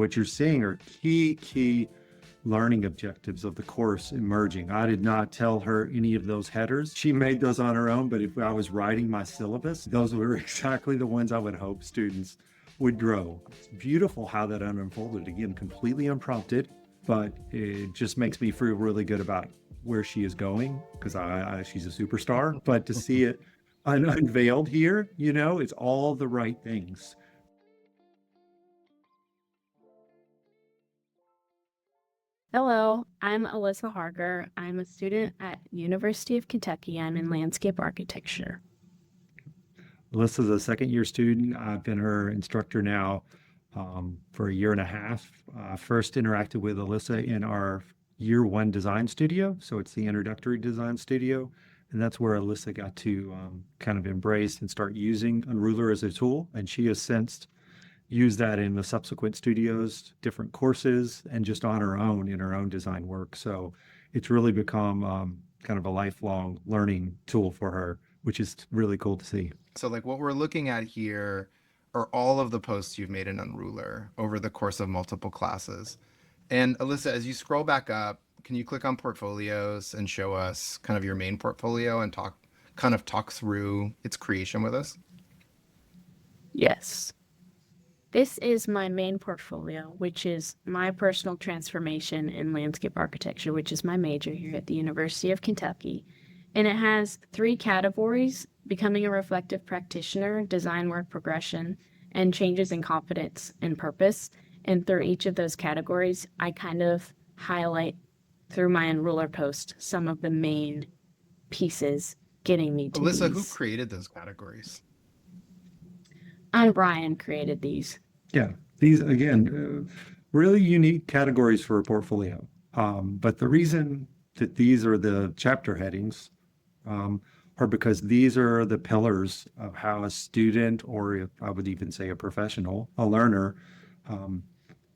What you're seeing are key learning objectives of the course emerging. I did not tell her any of those headers. She made those on her own, but if I was writing my syllabus, those were exactly the ones I would hope students would grow. It's beautiful how that unfolded. Again, completely unprompted, but it just makes me feel really good about where she is going because she's a superstar. But to see it unveiled here, it's all the right things. Hello, I'm Alyssa Harger. I'm a student at University of Kentucky. I'm in landscape architecture. Alyssa's a second-year student. I've been her instructor now for a year and a half. First interacted with Alyssa in our year one design studio. So it's the introductory design studio. And that's where Alyssa got to kind of embrace and start using Unrulr as a tool. And she has since used that in the subsequent studios, different courses, and just on her own in her own design work. So it's really become kind of a lifelong learning tool for her, which is really cool to see. So like what we're looking at here are all of the posts you've made in Unrulr over the course of multiple classes. And Alyssa, as you scroll back up, can you click on portfolios and show us kind of your main portfolio and talk through its creation with us? Yes. This is my main portfolio, which is my personal transformation in landscape architecture, which is my major here at the University of Kentucky. And it has 3 categories: becoming a reflective practitioner, design work progression, and changes in confidence and purpose. And through each of those categories, I kind of highlight through my Unrulr post some of the main pieces getting me to Alyssa, these. who created those categories? Brian created these. Yeah, these again, really unique categories for a portfolio. But the reason that these are the chapter headings are because these are the pillars of how a student, or if I would even say a professional, a learner,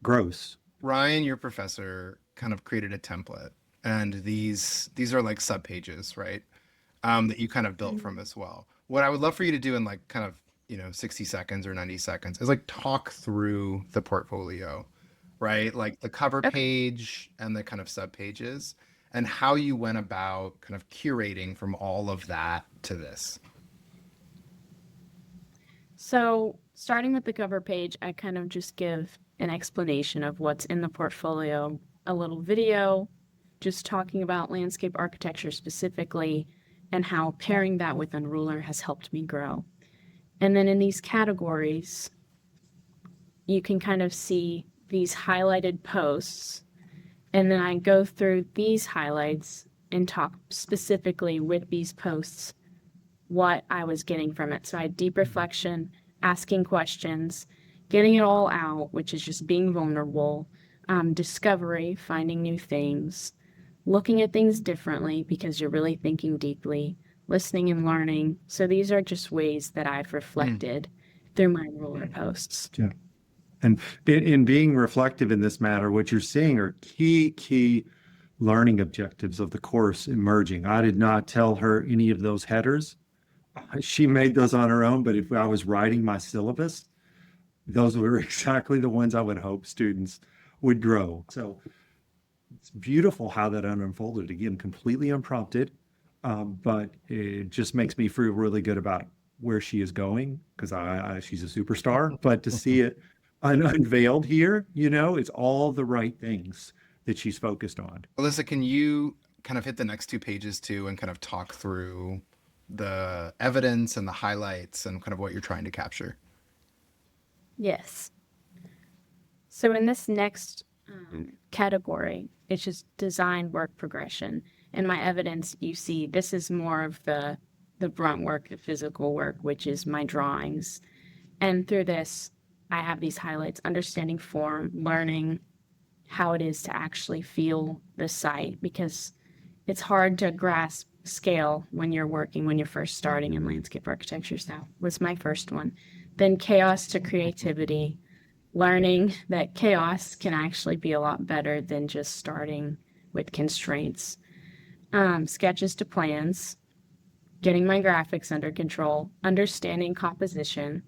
grows. Ryan, your professor, kind of created a template, and these are like subpages, right? That you kind of built from as well. What I would love for you to do in like kind of 60 seconds or 90 seconds is like talk through the portfolio, right? Like the cover page and the kind of sub pages and how you went about kind of curating from all of that to this. So starting with the cover page, I kind of just give an explanation of what's in the portfolio, a little video, just talking about landscape architecture specifically and how pairing that with Unrulr has helped me grow. And then in these categories, you can kind of see these highlighted posts. And then I go through these highlights and talk specifically with these posts what I was getting from it. So I had deep reflection, asking questions, getting it all out, which is just being vulnerable, discovery, finding new things, looking at things differently because you're really thinking deeply, listening and learning. So these are just ways that I've reflected through my Unrulr posts. Yeah. And in being reflective in this matter, what you're seeing are key learning objectives of the course emerging. I did not tell her any of those headers. She made those on her own, but if I was writing my syllabus, those were exactly the ones I would hope students would grow. So it's beautiful how that unfolded. Again, completely unprompted. But it just makes me feel really good about where she is going because she's a superstar. But to see it unveiled here, it's all the right things that she's focused on. Alyssa, can you kind of hit the next 2 pages too and kind of talk through the evidence and the highlights and kind of what you're trying to capture? Yes. So in this next category, it's just design work progression. And my evidence, you see, this is more of the brunt work, the physical work, which is my drawings. And through this, I have these highlights: understanding form, learning how it is to actually feel the site, because it's hard to grasp scale when you're first starting in landscape architecture. So that was my first one. Then chaos to creativity, learning that chaos can actually be a lot better than just starting with constraints. Sketches to plans, getting my graphics under control, understanding composition,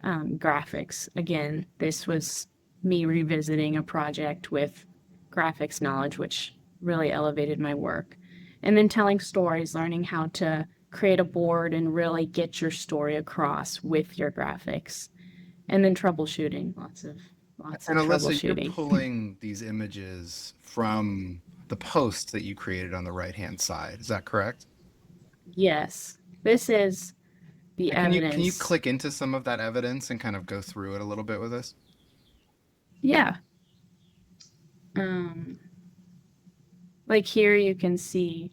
graphics. Again, this was me revisiting a project with graphics knowledge, which really elevated my work. And then telling stories, learning how to create a board and really get your story across with your graphics. And then troubleshooting, lots of And Alyssa, you're troubleshooting. pulling these images from the post that you created on the right-hand side. Is that correct? Yes, this is the And can you evidence. click into some of that evidence and kind of go through it a little bit with us? Yeah. Um, like here you can see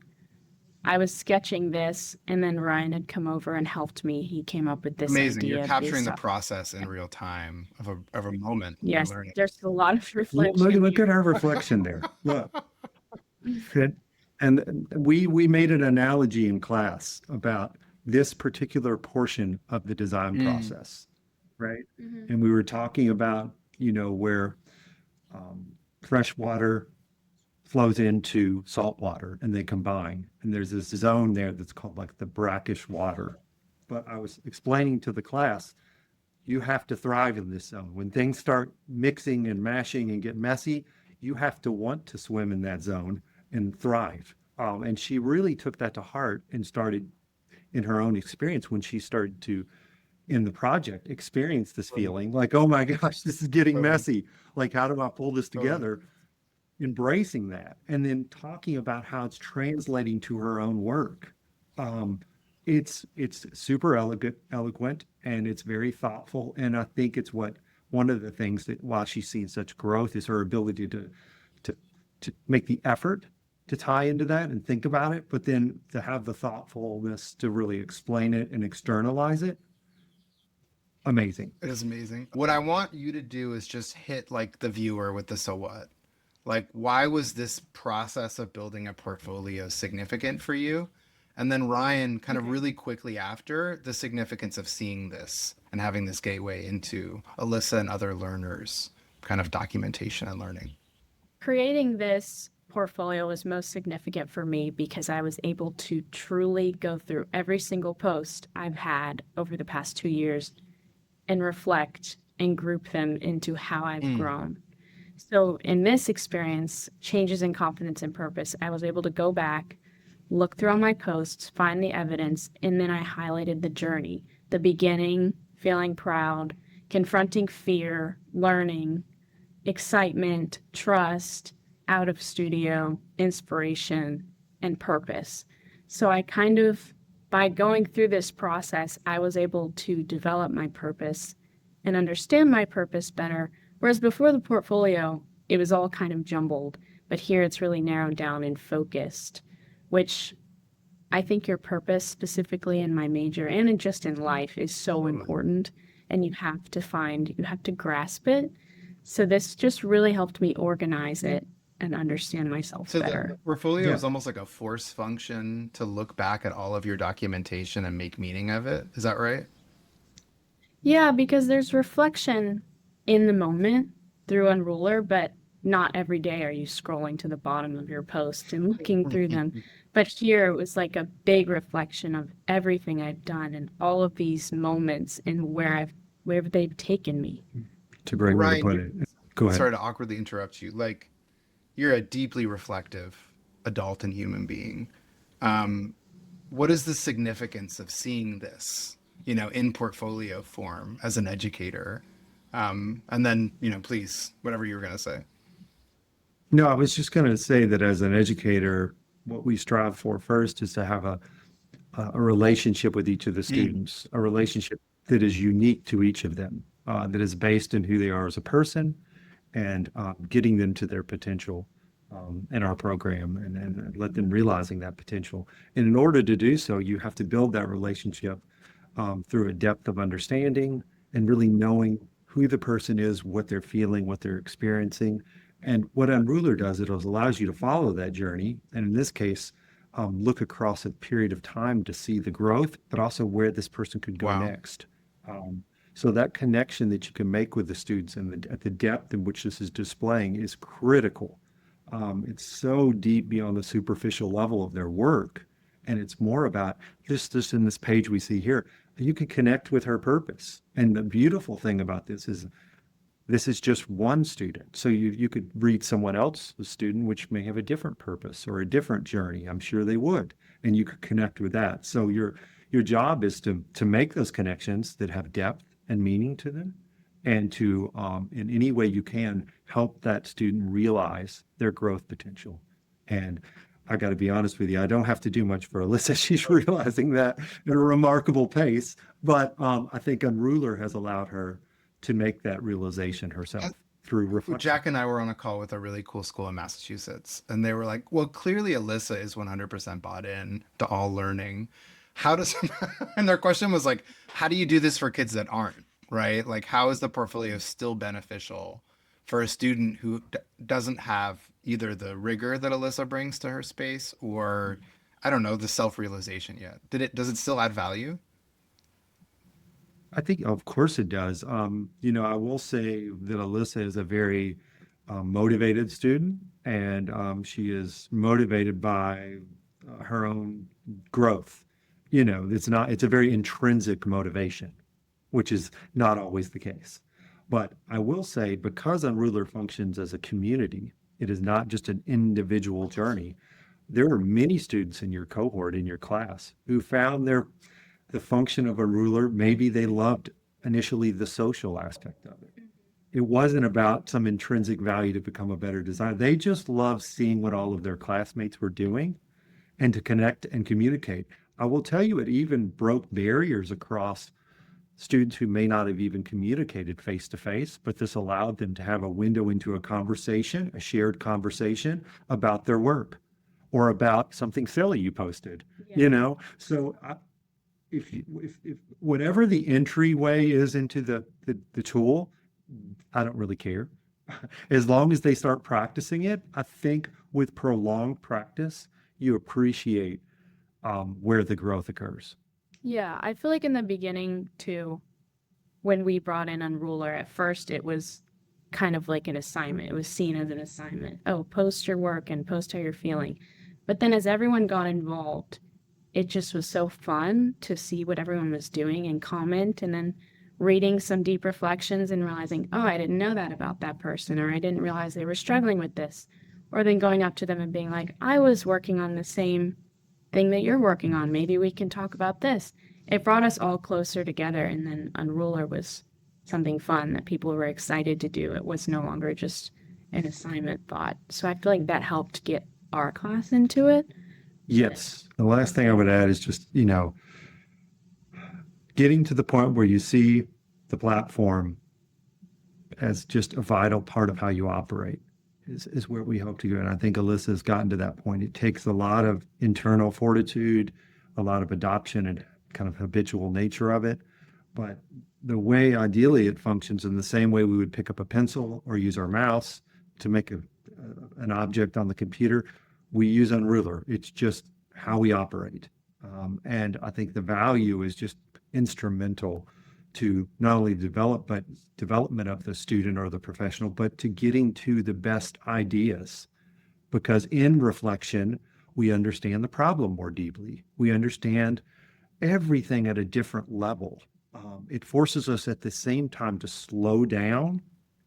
I was sketching this, and then Ryan had come over and helped me. He came up with this Amazing. You're idea capturing based the off. process in real time of a moment you're Yes, learning. there's a lot of Look, reflection look at here. our reflection there. Look. And we made an analogy in class about this particular portion of the design Mm, process, right? Mhm. And we were talking about, where um, fresh water flows into salt water and they combine. And there's this zone there that's called like the brackish water. But I was explaining to the class, you have to thrive in this zone. When things start mixing and mashing and get messy, you have to want to swim in that zone and thrive. And she really took that to heart and started in her own experience when she started to, in the project, experience this feeling like, oh my gosh, this is getting totally, messy. Like, how do I pull this totally. together? Embracing that and then talking about how it's translating to her own work. Um, it's super eloquent, and it's very thoughtful. And I think it's what one of the things that while she's seen such growth is her ability to to make the effort to tie into that and think about it, but then to have the thoughtfulness to really explain it and externalize it. Amazing. It is amazing. What I want you to do is just hit like the viewer with the so what. Like, why was this process of building a portfolio significant for you? And then Ryan, kind of Okay. really quickly after, the significance of seeing this and having this gateway into Alyssa and other learners, kind of documentation and learning. Creating this portfolio was most significant for me because I was able to truly go through every single post I've had over the past 2 years and reflect and group them into how I've Mm, grown. So in this experience, changes in confidence and purpose, I was able to go back, look through all my posts, find the evidence, and then I highlighted the journey, the beginning, feeling proud, confronting fear, learning, excitement, trust, out of studio, inspiration, and purpose. So I kind of, by going through this process, I was able to develop my purpose and understand my purpose better. Whereas before the portfolio, it was all kind of jumbled, but here it's really narrowed down and focused, which I think your purpose, specifically in my major and just in life, is so totally. important. And you have to grasp it. So this just really helped me organize it and understand myself So the better. portfolio Yeah. is almost like a force function to look back at all of your documentation and make meaning of it. Is that right? Yeah, because there's reflection in the moment through Unrulr, but not every day are you scrolling to the bottom of your post and looking through them. But here it was like a big reflection of everything I've done and all of these moments and where they've taken me. It's a great way to Ryan, put you, it. Go ahead. sorry to awkwardly interrupt you. Like, you're a deeply reflective adult and human being. Um, what is the significance of seeing this, in portfolio form as an educator? And then, please, whatever you were going to say. No, I was just going to say that as an educator, what we strive for first is to have a relationship with each of the Mm, students, a relationship that is unique to each of them, that is based in who they are as a person and getting them to their potential in our program and let them realizing that potential. And in order to do so, you have to build that relationship through a depth of understanding and really knowing who the person is, what they're feeling, what they're experiencing. And what Unruler does, it allows you to follow that journey. And in this case, look across a period of time to see the growth, but also where this person could go wow. next. Um, so that connection that you can make with the students and at the depth in which this is displaying is critical. It's so deep beyond the superficial level of their work. And it's more about just in this page we see here, you can connect with her purpose. And the beautiful thing about this is This is just one student. So you could read someone else's student, which may have a different purpose or a different journey. I'm sure they would. And you could connect with that. So your job is to make those connections that have depth and meaning to them, and to in any way you can help that student realize their growth potential. And I got to be honest with you, I don't have to do much for Alyssa. She's realizing that at a remarkable pace. But I think Unrulr has allowed her to make that realization herself through reflection. Jack and I were on a call with a really cool school in Massachusetts, and they were like, well, clearly Alyssa is 100% bought in to all learning. How does, and their question was like, how do you do this for kids that aren't, right? Like, how is the portfolio still beneficial for a student who doesn't have either the rigor that Alyssa brings to her space, or, I don't know, the self-realization yet? Does it still add value? I think, of course, it does. I will say that Alyssa is a very motivated student, and she is motivated by her own growth. It's a very intrinsic motivation, which is not always the case. But I will say, because Unrulr functions as a community, it is not just an individual journey. There are many students in your cohort, in your class, who found the function of Unrulr. Maybe they loved initially the social aspect of it. It wasn't about some intrinsic value to become a better designer. They just loved seeing what all of their classmates were doing and to connect and communicate. I will tell you, it even broke barriers across students who may not have even communicated face to face, but this allowed them to have a window into a conversation, a shared conversation about their work or about something silly you posted, So if whatever the entryway is into the tool, I don't really care. As long as they start practicing it, I think with prolonged practice, you appreciate where the growth occurs. Yeah, I feel like in the beginning too, when we brought in Unrulr, at first it was kind of like an assignment. It was seen as an assignment. Oh, post your work and post how you're feeling. But then as everyone got involved, it just was so fun to see what everyone was doing and comment, and then reading some deep reflections and realizing, oh, I didn't know that about that person, or I didn't realize they were struggling with this. Or then going up to them and being like, I was working on the same thing that you're working on. Maybe we can talk about this. It brought us all closer together, and then Unrulr was something fun that people were excited to do. It was no longer just an assignment thought. So I feel like that helped get our class into it. Yes. The last thing I would add is just, getting to the point where you see the platform as just a vital part of how you operate is where we hope to go. And I think Alyssa has gotten to that point. It takes a lot of internal fortitude, a lot of adoption and kind of habitual nature of it. But the way ideally it functions in the same way we would pick up a pencil or use our mouse to make an object on the computer, we use Unrulr. It's just how we operate. And I think the value is just instrumental to not only development of the student or the professional, but to getting to the best ideas. Because in reflection, we understand the problem more deeply. We understand everything at a different level. It forces us at the same time to slow down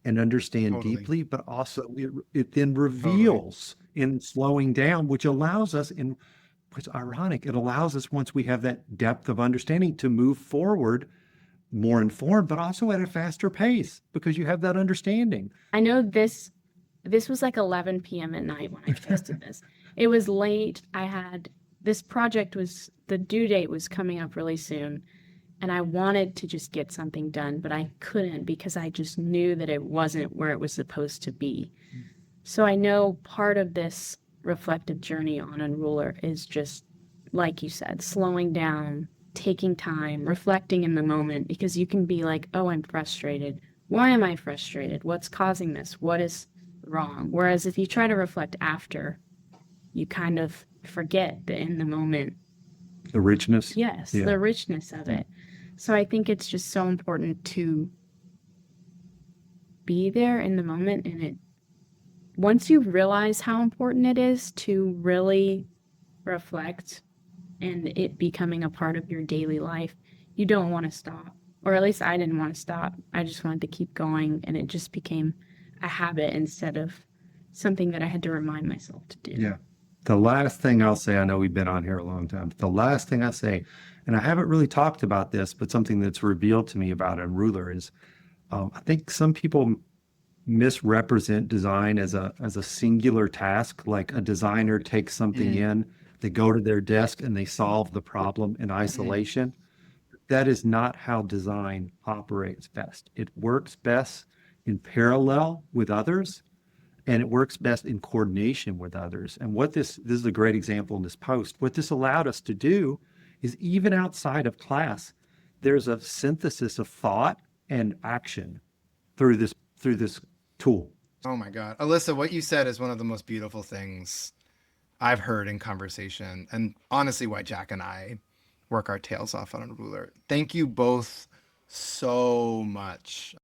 and understand Totally. deeply, but also it then reveals in slowing down, which allows us it's ironic. It allows us, once we have that depth of understanding, to move forward more informed, but also at a faster pace because you have that understanding. I know this was like 11 p.m. at night when I posted this. It was late. This project the due date was coming up really soon, and I wanted to just get something done, but I couldn't because I just knew that it wasn't where it was supposed to be. So I know part of this reflective journey on Unrulr is just, like you said, slowing down, taking time, reflecting in the moment, because you can be like, oh, I'm frustrated. Why am I frustrated? What's causing this? What is wrong? Whereas if you try to reflect after, you kind of forget the in the moment. The richness. Yes, Yeah. the richness of it. So I think it's just so important to be there in the moment, and once you realize how important it is to really reflect and it becoming a part of your daily life, you don't want to stop. or at least I didn't want to stop. I just wanted to keep going, and it just became a habit instead of something that I had to remind myself to do. Yeah. The last thing I'll say, I know we've been on here a long time, but the last thing I say, and I haven't really talked about this, but something that's revealed to me about Unrulr is I think some people misrepresent design as a singular task, like a designer takes something Mm, in, they go to their desk and they solve the problem in mm, isolation. That is not how design operates best. It works best in parallel with others, and it works best in coordination with others. And what this is a great example in this post. What this allowed us to do is even outside of class, there's a synthesis of thought and action through this tool. oh my God. Alyssa, what you said is one of the most beautiful things I've heard in conversation, and honestly, why Jack and I work our tails off on Unruler. Thank you both so much.